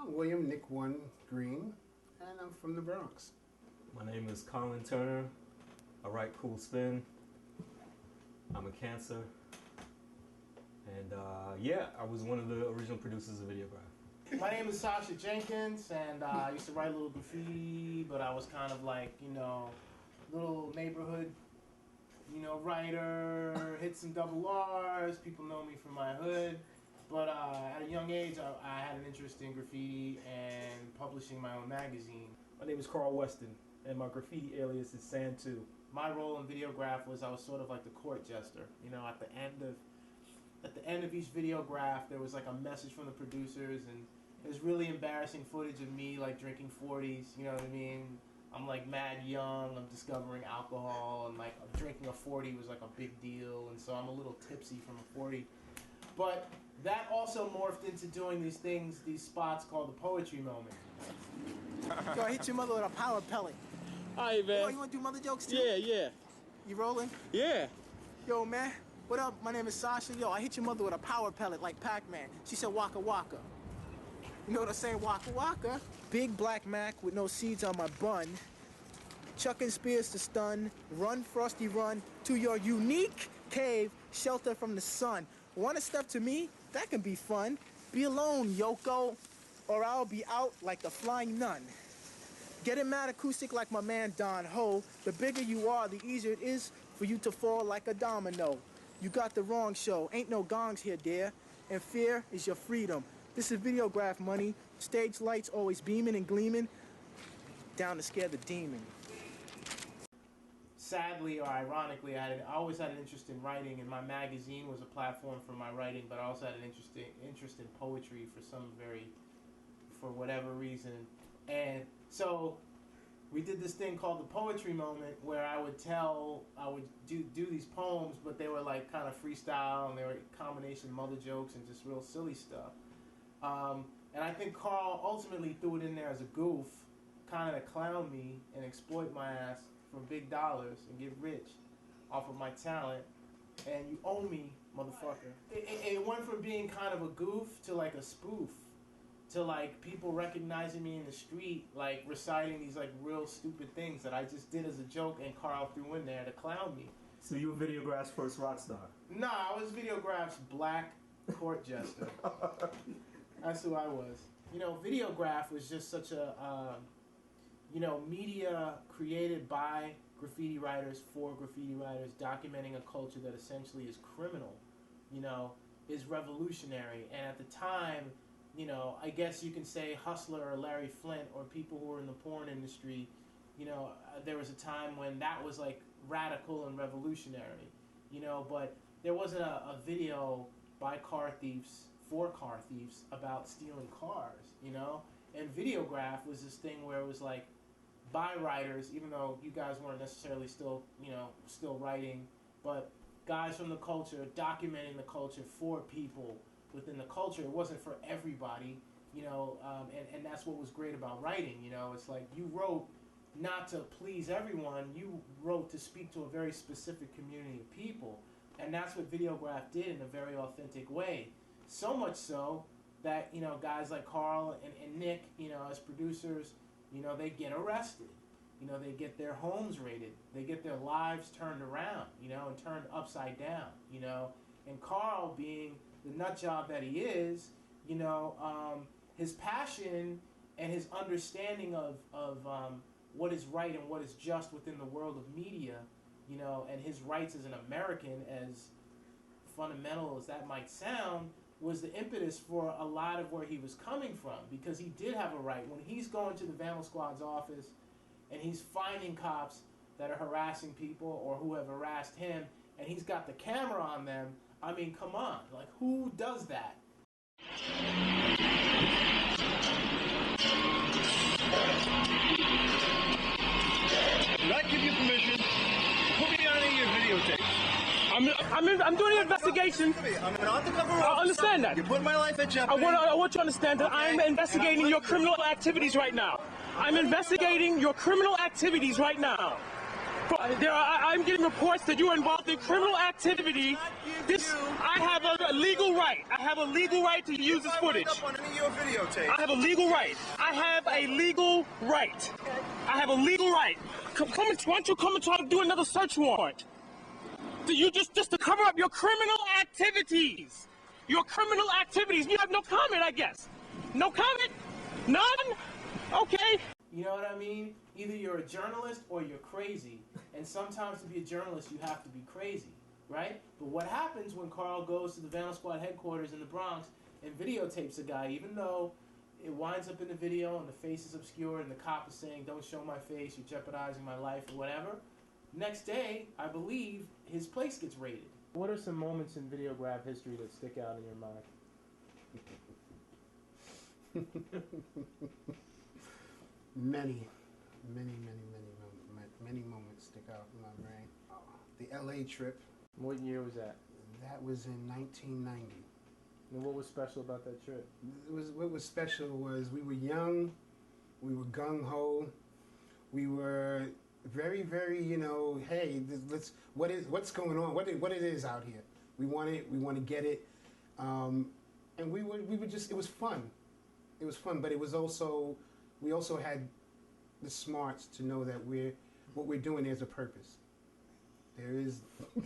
William Nick One Green, and I'm from the Bronx. My name is Colin Turner. I write Cool Spin. I'm a Cancer. And yeah, I was one of the original producers of Videograph. My name is Sacha Jenkins, and I used to write a little graffiti, but I was kind of like, you know, little neighborhood, you know, writer, hit some double R's, people know me from my hood. But at a young age, I had an interest in graffiti and publishing my own magazine. My name is Weston, and my graffiti alias is Sand2. My role in Videograph was I was sort of like the court jester. You know, at the end of each Videograph, there was like a message from the producers, and it was really embarrassing footage of me like drinking 40s. You know what I mean? I'm like mad young. I'm discovering alcohol, and like drinking a 40 was like a big deal, and so I'm a little tipsy from a 40. But that also morphed into doing these things, these spots called the poetry moment. Yo, I hit your mother with a power pellet. Alright, man. Yo, you want to do mother jokes too? Yeah. You rolling? Yeah. Yo, man. What up? My name is Sacha. Yo, I hit your mother with a power pellet like Pac-Man. She said waka waka. You know what I'm saying? Waka waka. Big black Mac with no seeds on my bun. Chucking spears to stun. Run, Frosty, run to your unique cave, shelter from the sun. Want to step to me? That can be fun. Be alone, Yoko, or I'll be out like the flying nun. Getting mad acoustic like my man Don Ho. The bigger you are, the easier it is for you to fall like a domino. You got the wrong show. Ain't no gongs here, dear. And fear is your freedom. This is Videograph money. Stage lights always beaming and gleaming. Down to scare the demon. Sadly or ironically, I always had an interest in writing, and my magazine was a platform for my writing, but I also had an interest in poetry for whatever reason. And so we did this thing called the poetry moment, where I would do these poems, but they were like kind of freestyle, and they were a combination of mother jokes and just real silly stuff. And I think Carl ultimately threw it in there as a goof, kind of to clown me and exploit my ass for big dollars and get rich off of my talent. And you owe me, motherfucker. It went from being kind of a goof to like a spoof, to like people recognizing me in the street, like reciting these like real stupid things that I just did as a joke, and Carl threw in there to clown me. So you were Videograph's first rock star? Nah, I was Videograph's black court jester. That's who I was. You know, Videograph was just such a, you know, media created by graffiti writers for graffiti writers, documenting a culture that essentially is criminal, you know, is revolutionary. And at the time, you know, I guess you can say Hustler or Larry Flint or people who were in the porn industry, you know, there was a time when that was like radical and revolutionary, you know, but there wasn't a video by car thieves for car thieves about stealing cars, you know? And Videograph was this thing where it was like by writers, even though you guys weren't necessarily still, you know, still writing, but guys from the culture documenting the culture for people within the culture. It wasn't for everybody, you know, and that's what was great about writing, you know? It's like you wrote not to please everyone, you wrote to speak to a very specific community of people. And that's what Videograph did in a very authentic way. So much so that, you know, guys like Carl and Nick, you know, as producers, you know, they get arrested. You know, they get their homes raided. They get their lives turned around, you know, and turned upside down, you know. And Carl, being the nut job that he is, you know, his passion and his understanding of what is right and what is just within the world of media, you know, and his rights as an American, as fundamental as that might sound, was the impetus for a lot of where he was coming from, because he did have a right. When he's going to the Vandal Squad's office and he's finding cops that are harassing people or who have harassed him, and he's got the camera on them, I mean, come on, like, who does that? Did I give you permission to put me on any of your videotapes? I'm doing an investigation. I'm an undercover officer. I understand that. You put my life at jeopardy. I want you to understand that I'm investigating your criminal activities right now. I'm investigating your criminal activities right now. I'm getting reports that you are involved in criminal activity. I have a legal right. I have a legal right to use this footage. I have a legal right. I have a legal right. I have a legal right. Why don't you come and try to do another search warrant? You just to cover up your criminal activities. Your criminal activities. You have no comment, I guess. No comment? None? Okay. You know what I mean? Either you're a journalist or you're crazy. And sometimes to be a journalist, you have to be crazy, right? But what happens when Carl goes to the Vandal Squad headquarters in the Bronx and videotapes a guy, even though it winds up in the video and the face is obscured and the cop is saying, don't show my face, you're jeopardizing my life or whatever. Next day, I believe, his place gets raided. What are some moments in Videograph history that stick out in your mind? Many moments stick out in my brain. The LA trip, What year was that? that was in 1990. And what was special about that trip? What was special was we were young, we were gung-ho, we were very, very, hey, what's going on? What it is out here? We want it. We want to get it. And we were just. It was fun. It was fun, but it was also. We also had the smarts to know that what we're doing there's a purpose. There is. He's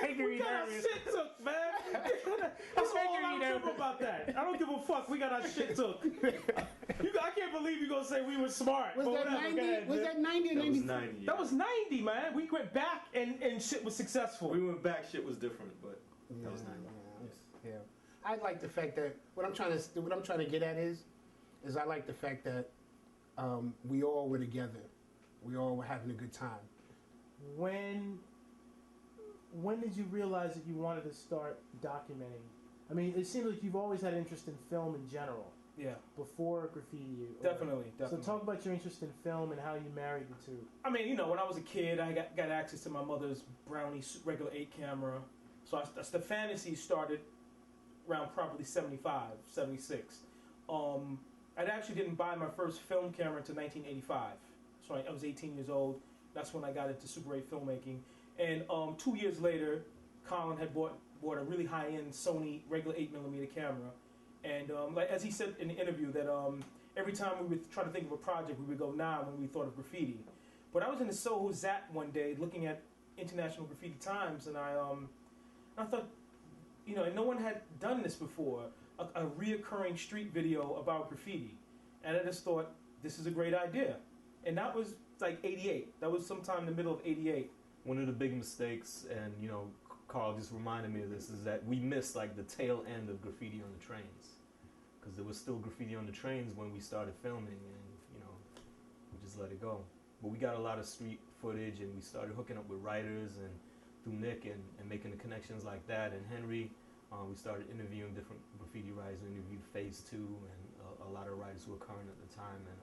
making me nervous. Shit took, man. That's all I'm tripping about that. I don't give a fuck. We got our shit took. I can't believe you're gonna say we were smart. Was that 90? Was that 90 or 90? That was 90, man. We went back and shit was successful. We went back, shit was different, but that was 90. Yeah. I like the fact that what I'm trying to get at is I like the fact that we all were together. We all were having a good time. When did you realize that you wanted to start documenting? I mean, it seems like you've always had interest in film in general. Yeah. Before graffiti. Definitely. So talk about your interest in film and how you married the two. I mean, when I was a kid, I got access to my mother's Brownie regular 8 camera. So the fantasy started around probably 75, 76. I actually didn't buy my first film camera until 1985. So I was 18 years old. That's when I got into Super 8 filmmaking. And 2 years later, Colin had bought a really high-end Sony regular 8mm camera. And like as he said in the interview, that every time we would try to think of a project, we would go nah when we thought of graffiti. But I was in the Soho Zap one day looking at International Graffiti Times, and I thought, and no one had done this before, a reoccurring street video about graffiti. And I just thought, this is a great idea. And that was like 88. That was sometime in the middle of 88. One of the big mistakes, and Carl just reminded me of this, is that we missed like the tail end of graffiti on the trains, because there was still graffiti on the trains when we started filming, and we just let it go. But we got a lot of street footage, and we started hooking up with writers and through Nick and making the connections like that. And Henry, we started interviewing different graffiti writers. We interviewed Phase 2 and a lot of writers who were current at the time. And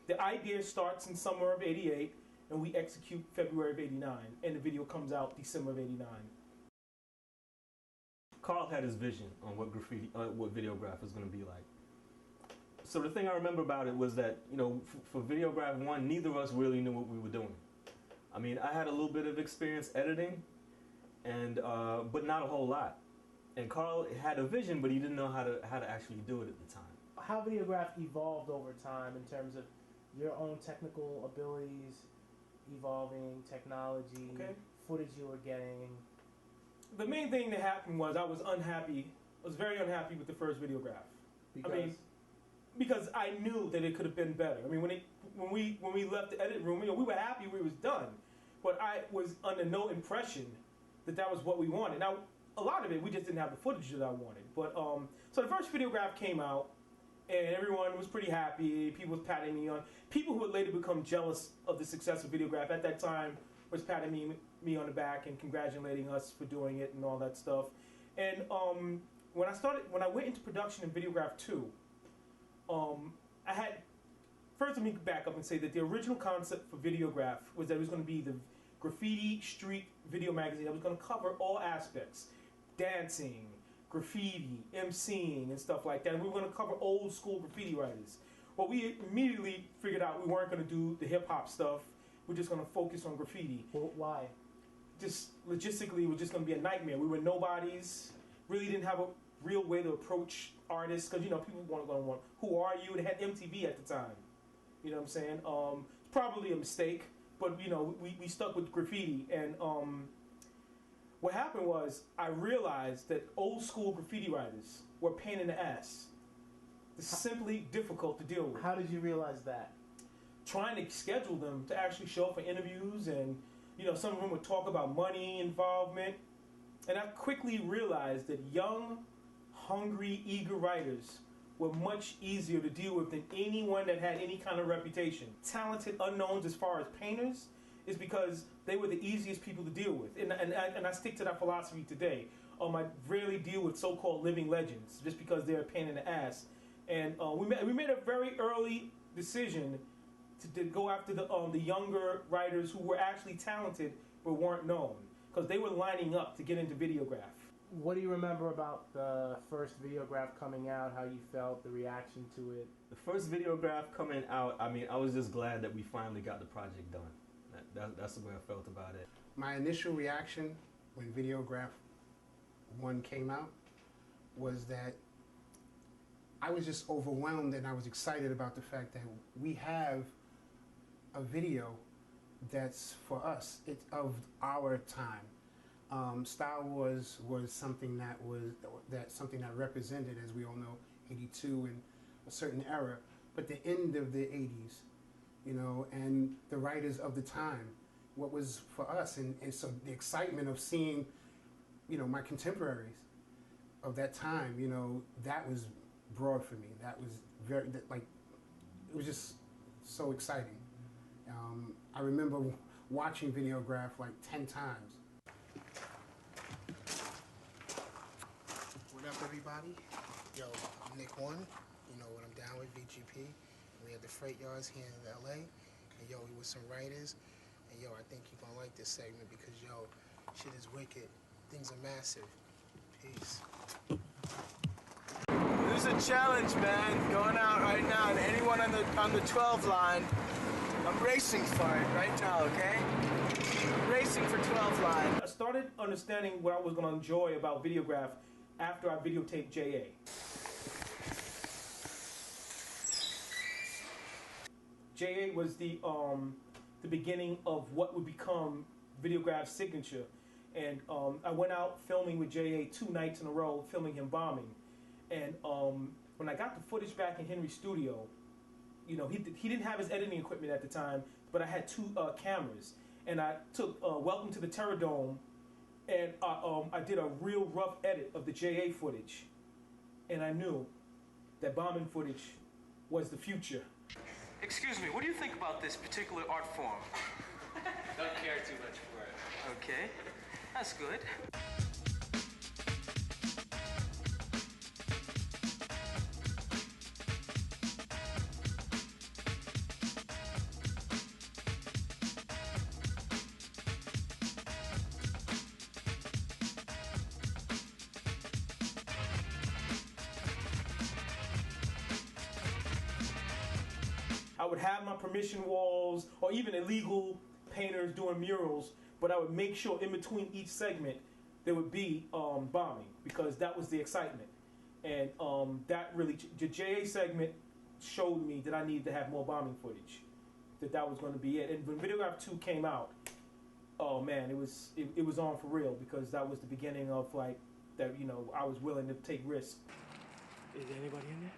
the idea starts in summer of 88, and we execute February of 89, and the video comes out December of 89. Carl had his vision on what what Videograph was going to be like. So the thing I remember about it was that, for Videograph 1, neither of us really knew what we were doing. I mean, I had a little bit of experience editing, and but not a whole lot. And Carl had a vision, but he didn't know how to actually do it at the time. How Videograph evolved over time in terms of your own technical abilities, evolving technology, footage you were getting. The main thing that happened was I was very unhappy with the first Videograph. Because I knew that it could have been better. I mean, when we left the edit room, we were happy we was done, but I was under no impression that was what we wanted. Now, a lot of it we just didn't have the footage that I wanted. But so the first Videograph came out, and everyone was pretty happy. People was patting me on. People who would later become jealous of the success of Videograph at that time was patting me on the back and congratulating us for doing it and all that stuff. And when I went into production in Videograph 2, first let me back up and say that the original concept for Videograph was that it was going to be the graffiti street video magazine that was going to cover all aspects: dancing, graffiti, MCing, and stuff like that. And we were going to cover old school graffiti writers. Well, we immediately figured out we weren't going to do the hip hop stuff. we're just going to focus on graffiti. Well, why? Just logistically, it was just going to be a nightmare. We were nobodies, really didn't have a real way to approach artists, because, you know, people want to want, who are you? They had MTV at the time. You know what I'm saying? It's probably a mistake, but, you know, we stuck with graffiti. And what happened was I realized that old school graffiti writers were a pain in the ass. It's simply difficult to deal with. How did you realize that? Trying to schedule them to actually show up for interviews, and, you know, some of them would talk about money involvement. And I quickly realized that young, hungry, eager writers were much easier to deal with than anyone that had any kind of reputation. Talented unknowns as far as painters is because they were the easiest people to deal with. And I stick to that philosophy today. I rarely deal with so-called living legends just because they're a pain in the ass. And we made a very early decision to go after the younger writers who were actually talented but weren't known, because they were lining up to get into Videograph. What do you remember about the first Videograph coming out, how you felt, the reaction to it? The first Videograph coming out, I mean, I was just glad that we finally got the project done. That's the way I felt about it. My initial reaction when Videograph 1 came out was that I was just overwhelmed, and I was excited about the fact that we have a video that's for us. It's of our time. Star Wars was something that represented, as we all know, 82 and a certain era, but the end of the 80s, you know, and the writers of the time, what was for us, and so the excitement of seeing, you know, my contemporaries of that time, you know, that was broad for me. That was it was just so exciting. I remember watching Videograph like 10 times. What up, everybody? Yo, I'm Nick One. You know what I'm down with, VGP. We had the Freight Yards here in LA. And yo, we with some writers. And yo, I think you're gonna like this segment because yo, shit is wicked. Things are massive. Peace. There's a challenge, man, going out right now, and anyone on the 12 line, I'm racing for it right now, okay? I'm racing for 12 line. I started understanding what I was going to enjoy about Videograph after I videotaped J.A. J.A. was the beginning of what would become Videograph's signature. And I went out filming with J.A. 2 nights in a row, filming him bombing. And when I got the footage back in Henry's studio, you know, he didn't have his editing equipment at the time, but I had 2 cameras. And I took Welcome to the Terror Dome, and I did a real rough edit of the J.A. footage. And I knew that bombing footage was the future. Excuse me, what do you think about this particular art form? Don't care too much for it. Okay, that's good. I would have my permission walls, or even illegal painters doing murals, but I would make sure in between each segment there would be bombing, because that was the excitement. And that really, the JA segment showed me that I needed to have more bombing footage, that was going to be it. And when Videograph 2 came out, oh man, it was on for real, because that was the beginning of like, that, you know, I was willing to take risks. Is there anybody in there?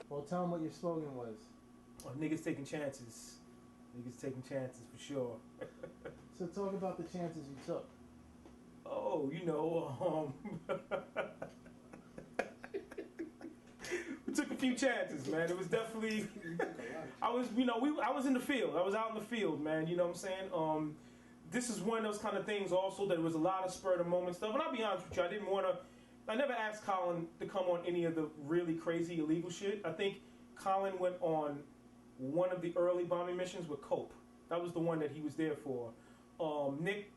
Well, tell them what your slogan was. Oh, niggas taking chances. Niggas taking chances for sure. So talk about the chances you took. Oh, you know, we took a few chances, man. It was definitely, I was in the field. I was out in the field, man. You know what I'm saying? this is one of those kind of things also that was a lot of spur of the moment stuff. And I'll be honest with you, I never asked Colin to come on any of the really crazy illegal shit. I think Colin went on one of the early bombing missions with Cope. That was the one that he was there for. Nick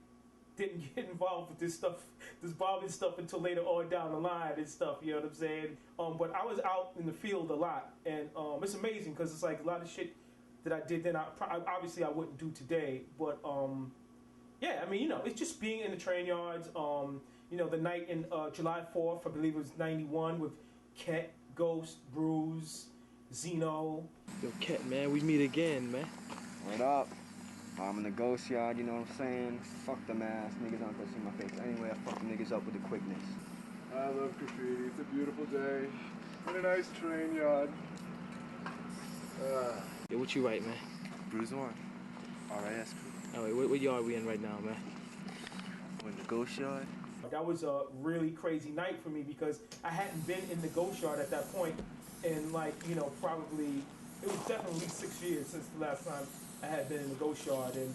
didn't get involved with this stuff, this bombing stuff, until later on down the line and stuff, you know what I'm saying? But I was out in the field a lot, and it's amazing because it's like a lot of shit that I did then obviously I wouldn't do today, but yeah, I mean, you know, it's just being in the train yards, you know, the night in July 4th, I believe it was 91, with Ket, Ghost, Bruise, Zeno. Yo, Ket, man, we meet again, man. What up? I'm in the ghost yard, you know what I'm saying? Fuck them ass niggas, aren't gonna see my face anyway. I fuck the niggas up with the quickness. I love graffiti. It's a beautiful day. In a nice train yard. Yo, what you write, man? Bruise 1. RIS. Oh, wait, what yard we in right now, man? We're in the ghost yard. That was a really crazy night for me because I hadn't been in the ghost yard at that point in, like, you know, probably, it was definitely 6 years since the last time I had been in the ghost yard, and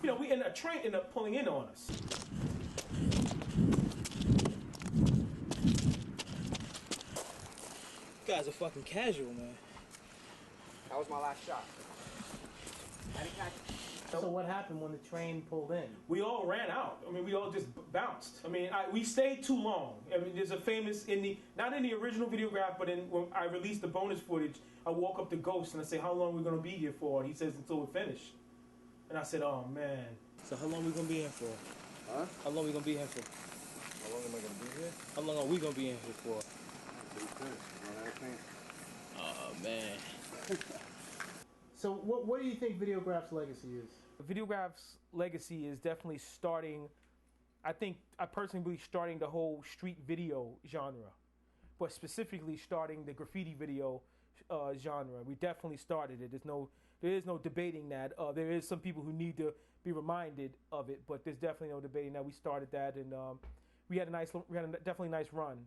you know, a train ended up pulling in on us. You guys are fucking casual, man. That was my last shot. So what happened when the train pulled in? We all ran out. I mean, we all just bounced. I mean, we stayed too long. I mean, there's a famous, not in the original Videograph, but when I released the bonus footage, I walk up to Ghost and I say, how long are we going to be here for? And he says, until we finish. And I said, oh, man. So how long we going to be here for? Huh? How long we going to be here for? How long am I going to be here? How long are we going to be in here for? Oh, man. So what do you think Videograph's legacy is? Videograph's legacy is definitely starting, I personally believe starting the whole street video genre, but specifically starting the graffiti video genre. We definitely started it. There is no debating that. There is some people who need to be reminded of it, but there's definitely no debating that we started that, and we had a definitely nice run.